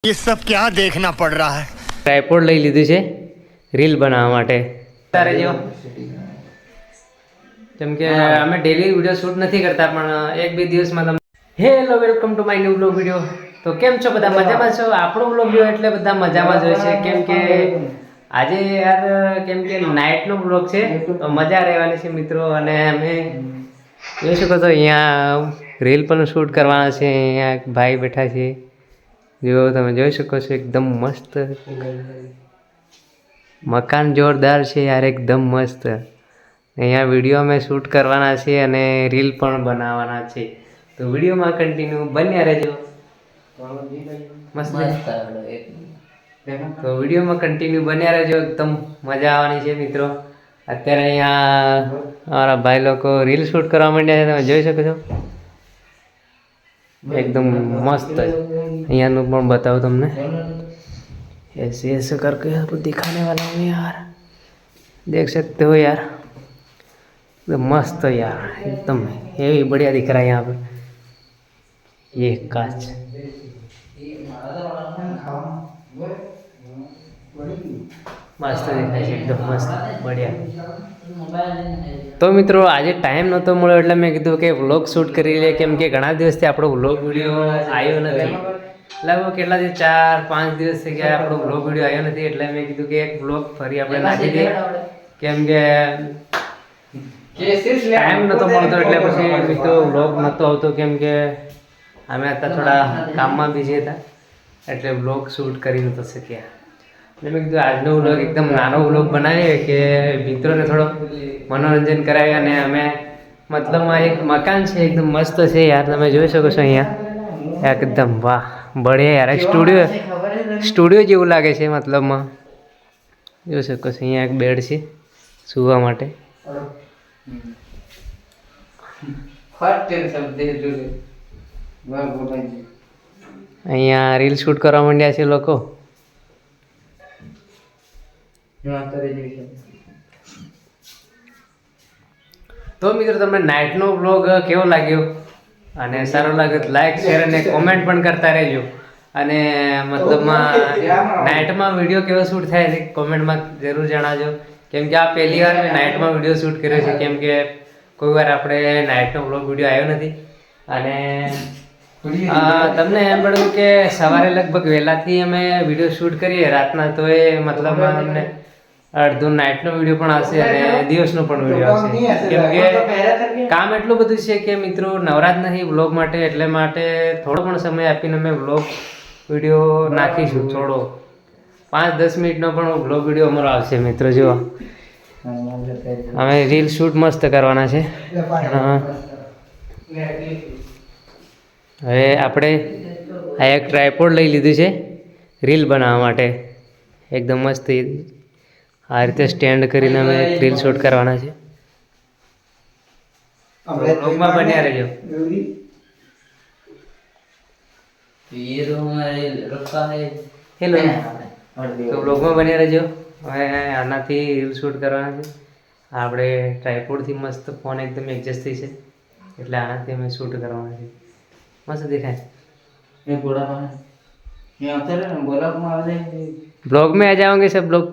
ये सब क्या देखना पड़ रहा है। ટ્રાયપોડ લઈ લીધું છે રીલ બનાવવા માટે. તારે જો કેમ કે અમે ડેલી વિડીયો શૂટ નથી કરતા, પણ એક બે દિવસમાં તમે hello welcome to my new blog video. તો કેમ છો બધા? મજામાં છો? આપણો બ્લોગ વિડીયો એટલે બધા મજામાં જ હોય છે, કેમ કે આજે યાર કેમ કે નાઇટનો બ્લોગ છે તો મજા રહેવાની છે મિત્રો. અને અમે જોઈ શકો તો અહીંયા રીલ પણ શૂટ કરવાના છે. અહીંયા એક ભાઈ બેઠા છે, જો તમે જોઈ શકો છો. એકદમ મસ્ત મકાન જોરદાર છે યાર, એકદમ મસ્ત. અહીંયા વિડીયો અમે શૂટ કરવાના છે અને રીલ પણ બનાવવાના છે. તો વિડીયોમાં કન્ટિન્યુ બન્યા રહેજો. મસ્ત તો વિડીયોમાં કન્ટિન્યુ બન્યા રહેજો, એકદમ મજા આવવાની છે મિત્રો. અત્યારે અહીંયા અમારા ભાઈ લોકો રીલ શૂટ કરવા માંડ્યા છે, તમે જોઈ શકો છો. एकदम मस्त है. यहाँ पण बताओ तुमने ऐसे ऐसे करके आपको दिखाने वाला हूँ यार, देख सकते हो यार. एकदम मस्त यार, एकदम हेवी बढ़िया दिख रहा है यहाँ पे. ये कांच मस्त दिखाય છે, એકદમ મસ્ત बढ़िया. તો મિત્રો આજે ટાઈમ નહોતો મળ્યો એટલે મેં કીધું કે વ્લોગ શૂટ કરી લઈએ, કેમ કે ઘણા દિવસથી આપણો વ્લોગ વિડીયો આવ્યો નથી. લગભગ કેટલા દિવસ 4-5 દિવસ થઈ ગયા આપણો વ્લોગ વિડીયો આવ્યો નથી, એટલે મેં કીધું કે એક વ્લોગ ફરી આપણે નાખી દઈએ, કેમ કે ટાઈમ નહોતો મળતો એટલે પછી મિત્રો વ્લોગ નહોતો આવતો, કેમ કે અમે અત્યારે થોડા કામમાં બિઝી હતા એટલે વ્લોગ શૂટ કરી નહોતો શક્યા. એટલે મેં કીધું આજનો વ્લોગ એકદમ નાનો વ્લોગ બનાવીએ કે મિત્રોને થોડો મનોરંજન કરાવીએ. અને અમે મતલબમાં એક મકાન છે એકદમ મસ્ત છે યાર, તમે જોઈ શકો છો અહીંયા એકદમ વાહ બઢિયા યાર. એક સ્ટુડિયો જેવું લાગે છે મતલબમાં, જોઈ શકો છો. અહીંયા એક બેડ છે સૂવા માટે. અહીંયા રીલ શૂટ કરવા માંડ્યા છે લોકો. તો મિત્રો તમને નાઇટનો વ્લોગ કેવો લાગ્યો? અને સારો લાગે તો લાઈક શેર અને કોમેન્ટ પણ કરતા રહેજો. અને મતલબમાં નાઇટમાં વિડીયો કેવો શૂટ થાય છે કોમેન્ટમાં જરૂર જણાવજો, કેમ કે આ પહેલી વાર મેં નાઇટમાં વિડીયો શૂટ કર્યો છે, કેમ કે કોઈ વાર આપણે નાઇટનો વ્લોગ વિડીયો આવ્યો નથી. અને તમને એમ પડ્યું કે સવારે લગભગ વહેલાથી અમે વિડીયો શૂટ કરીએ રાતના, તો એ મતલબમાં અમને અડધું નાઇટનો વિડીયો પણ આવશે અને દિવસનો પણ વિડીયો આવશે, કેમ કે કામ એટલું બધું છે કે મિત્રો નવરાત નહીં વ્લોગ માટે, એટલે માટે થોડો પણ સમય આપીને અમે વ્લોગ વિડીયો નાખીશું. થોડો 5-10 મિનિટનો પણ વ્લોગ વિડીયો અમારો આવશે મિત્રો. જુઓ અમે રીલ શૂટ મસ્ત કરવાના છે. હવે આપણે આ એક ટ્રાયપોડ લઈ લીધું છે રીલ બનાવવા માટે, એકદમ મસ્ત. આ રીતે સ્ટેન્ડ કરીને અમે રીલ શૂટ કરવાના છે. વ્લોગમાં બન્યા રહેજો. હેલો તો વ્લોગમાં બન્યા રહેજો. હવે આનાથી રીલ શૂટ કરવાના છે. આપણે ટ્રાયપોડથી મસ્ત ફોન એકદમ એડજસ્ટ થઈ છે, એટલે આનાથી અમે શૂટ કરવાના છે. મસ્ત દેખાય. ब्लॉग में आ जाओगे सब लोग.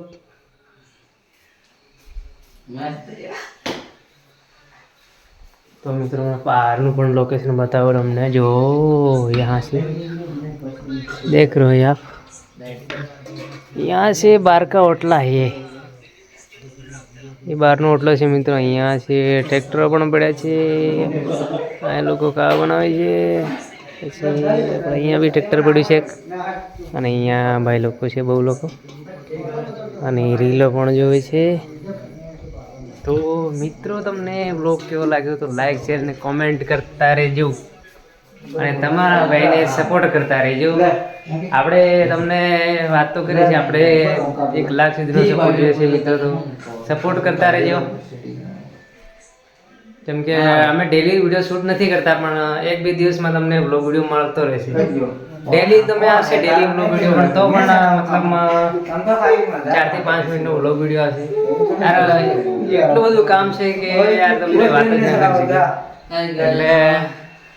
तो मित्रों बाहरનું પણ લોકેશન बताओ हमने. जो यहाँ से देख रहे हो आप, यहाँ से बाहर का ओटला है, ये બહારનો ઓટલો છે મિત્રો. અહીંયા છે ટ્રેક્ટરો પણ પડ્યા છે, આ લોકો કાર બનાવે છે. પછી અહીંયા બી ટ્રેક્ટર પડ્યું છે અને અહીંયા ભાઈ લોકો છે, બહુ લોકો. અને રીલો પણ જોવે છે. તો મિત્રો તમને બ્લોગ કેવો લાગ્યો તો લાઈક શેર ને કોમેન્ટ કરતા રહેજો, અને તમારા ભાઈને સપોર્ટ કરતા રહેજો. આપણે તમને વાત તો કરી છે, આપણે 1 લાખ સુધીનો સપોર્ટ જોઈએ છે મિત્રો, તો સપોર્ટ કરતા રહેજો. કેમ કે અમે ડેલી વિડીયો શૂટ નથી કરતા, પણ 1-2 દિવસમાં તમને વ્લોગ વિડીયો મળતો રહેશે. ડેલી તમે આવશે ડેલી વ્લોગ વિડીયો, પણ તો પણ મતલબ 4 થી 5 મિનિટનો વ્લોગ વિડીયો આવશે. યાર એટલું બધું કામ છે કે યાર તમને વાત જ ન કરી શકે. એટલે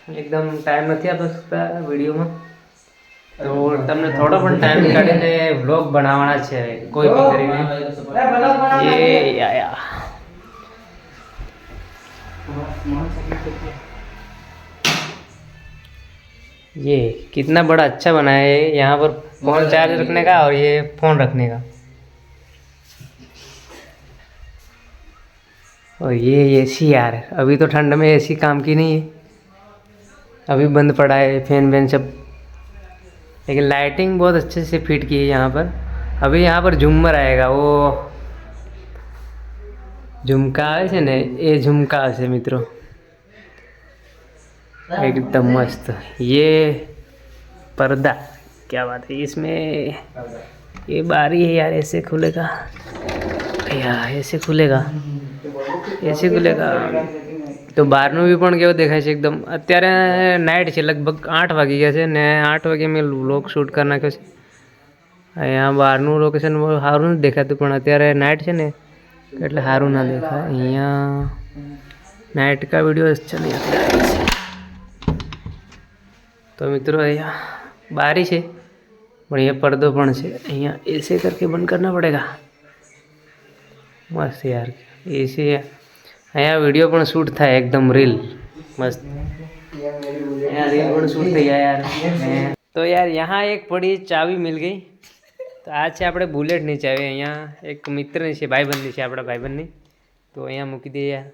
એકદમ ટાઈમ નથી આપી શકતા વિડીયોમાં, તો તમને થોડો પણ ટાઈમ કાઢીને વ્લોગ બનાવવાના છે કોઈ બી કરીને. ये आया ये कितना बड़ा अच्छा बनाया है, यहाँ पर फोन चार्ज रखने का और ये फोन रखने का, और ये एसी यार अभी तो ठंड में एसी काम की नहीं है, अभी बंद पड़ा है फैन वैन सब, लेकिन लाइटिंग बहुत अच्छे से फिट की है यहाँ पर. अभी यहाँ पर झूमर आएगा, वो झुमका આવે છે ને એ झुमका હશે મિત્રો, एकदम मस्त. ये पर्दा क्या बात है इसमें, ये बारी है यार, ऐसे खुलेगा भैया, ऐसे खुलेगा, ऐसे खुलेगा તો બહારનું બી પણ કેવું દેખાય છે એકદમ. અત્યારે નાઇટ છે, લગભગ 8 વાગી ગયા છે ને 8 વાગે મેં વ્લોગ શૂટ કરી નાખ્યો છે. અહીંયા બહારનું લોકેશન સારું નથી દેખાતું, પણ અત્યારે નાઇટ છે ને એટલે સારું ના દેખાય. અહીંયા નાઇટ કા વિડીયો अच्छा नहीं आता है. तो मित्रों અહીંયા बारी છે પણ ये पर्दो પણ છે. અહીંયા ऐसे करके बंद करना पड़ेगा. मस्त यार ऐसे અહીંયા वीडियो પણ शूट થાય एकदम રીલ मस्त. અહીંયા રીલ પણ શૂટ થઈ ગયા યાર. તો યાર यहाँ एक बड़ी चावी मिल गई. તો આ છે આપણે બુલેટની ચાવી. અહીંયા એક મિત્રની છે, ભાઈબંધની છે, આપણા ભાઈબંધની. તો અહીંયા મૂકી દઈએ યાર,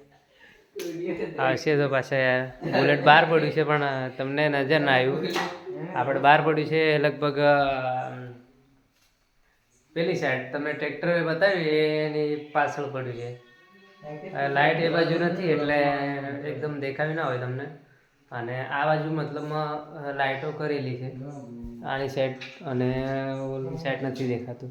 આવશે તો પાછા યાર. બુલેટ બહાર પડ્યું છે પણ તમને નજર ના આવ્યું, આપણે બહાર પડ્યું છે લગભગ પેલી સાઈડ, તમને ટ્રેક્ટર બતાવ્યું એની પાછળ પડ્યું છે. લાઇટ એ બાજુ નથી એટલે એકદમ દેખાવી ના હોય તમને, અને આ બાજુ મતલબમાં લાઇટો કરેલી છે આની સાઈડ, અને ઓલી સાઈડ નથી દેખાતું.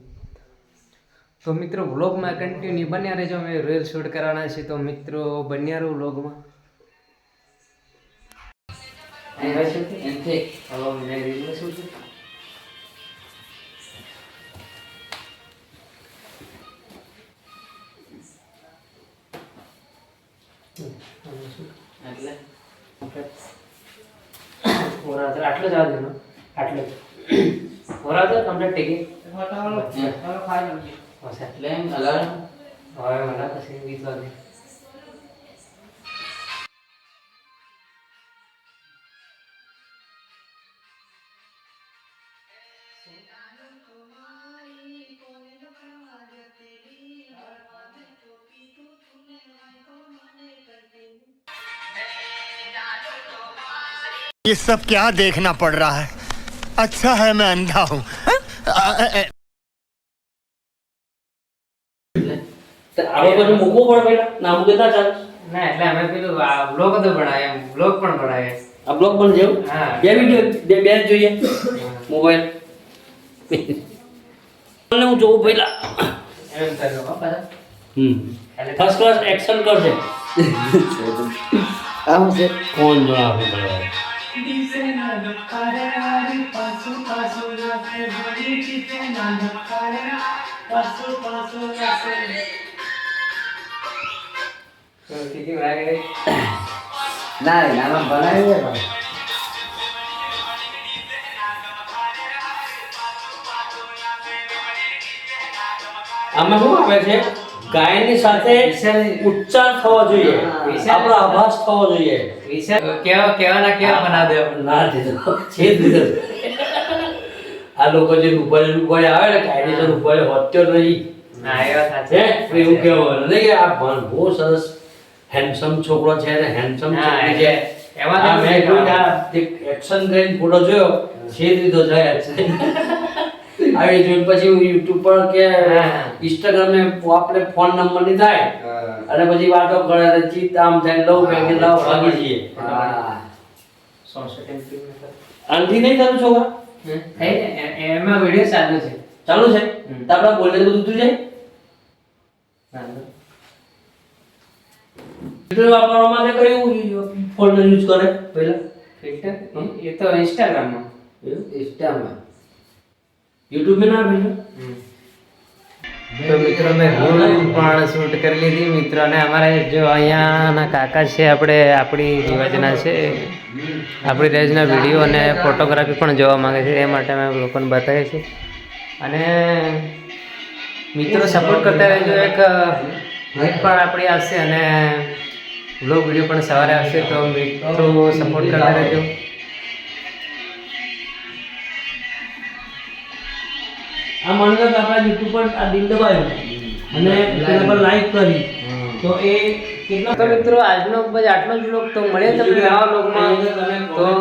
તો મિત્રો વ્લોગમાં કન્ટિન્યુ બન્યા રહેજો, અમે રીલ શૂટ કરવાના છે. તો મિત્રો બન્યા રહો વ્લોગમાં. આટલો જવા દેનો, આટલો હોરા તો કમ્પ્લીટ થઈ ગઈ. એટલે એમ અલાર્મ હવે મને પછી ગીત વાગે. ये सब क्या देखना पड़ रहा है, अच्छा है मैं अंधा हूँ. આવો બધું મૂકવું પડે પહેલા ના મૂકે ના ચાલે. ના એટલે અમે પેલું બ્લોગ તો બનાવ્યા, બ્લોગ પણ બનાવ્યા. આ બ્લોગ બન જેવું હા. બે વિડિયો બે જ જોઈએ મોબાઈલ હું જોઉં પહેલા. એમ કર્યો હો પાછા. ફર્સ્ટ ક્લાસ એક્શન કરશે. આમ છે કોણ જણાવે પડે. ના નામ બનાવી દે. આમાં શું આવે છે, ગાયની સાથે ઉચ્ચાર થવો જોઈએ, આપણો આભાસ થવો જોઈએ. કેવા બના દે. ના દીધો છે દીધો. આ લોકો જે રૂપાળી આવે ને કાયદેસર રૂપાળી હોત્યો નહીં. ના એ વાત છે સાચી. એવું કહેવાનું નહીં કે આ ભણ બહુ સરસ હેન્ડસમ છોકરો છે ને હેન્ડસમ છોકરી છે. એમાં આ મેં જોઈને આ એક્શન કરીને ફોટો જોયો છે દીધો જાય છે. આવી જોઈને પછી હું યુટ્યુબ પર કે ઇન્સ્ટાગ્રામ ને આપણે ફોન નંબર ની થાય અને પછી વાતો કરે ચીત આમ થાય લઉં કે લાવ ભાગી જઈએ. આનથી નહીં થતું છોકરા એમાં વિડીયો ચાલુ છે. ચાલુ છે તો આપણે બોલે તો બધું જાય. ફિલ્ટર વાપરવા માટે કયું ફોલ્ડર યુઝ કરે પહેલા? ફિલ્ટર એ તો ઇન્સ્ટાગ્રામમાં. ઇન્સ્ટામાં યુટ્યુબ में ना भेजो. તો મિત્રો મેં રીલ પણ શૂટ કરી લીધી મિત્રો. અને અમારા જો અહીંયાના કાકા છે આપણે આપણી રિવાજના છે, આપણી રેજના વિડીયો અને ફોટોગ્રાફી પણ જોવા માંગે છે, એ માટે અમે લોકોને બતાવીએ છીએ. અને મિત્રો સપોર્ટ કરતા રહેજો. એક ગીત પણ આપણી આવશે અને વ્લોગ વિડીયો પણ સવારે આવશે, તો મિત્રો સપોર્ટ કરતા રહેજો. આ મને આપણા યુટ્યુબ પર આ દિલ દબાવ્યું અને તેના પર લાઈક કરી તો એ કેટલા. તો મિત્રો આજનો બસ આટલો જ વ્લોગ. તો મળીએ તમને આવા વ્લોગમાં.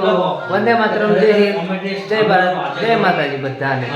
તો વંદે માતરમ, જય હિન્દ, જય ભારત, જય માતાજી બધાને.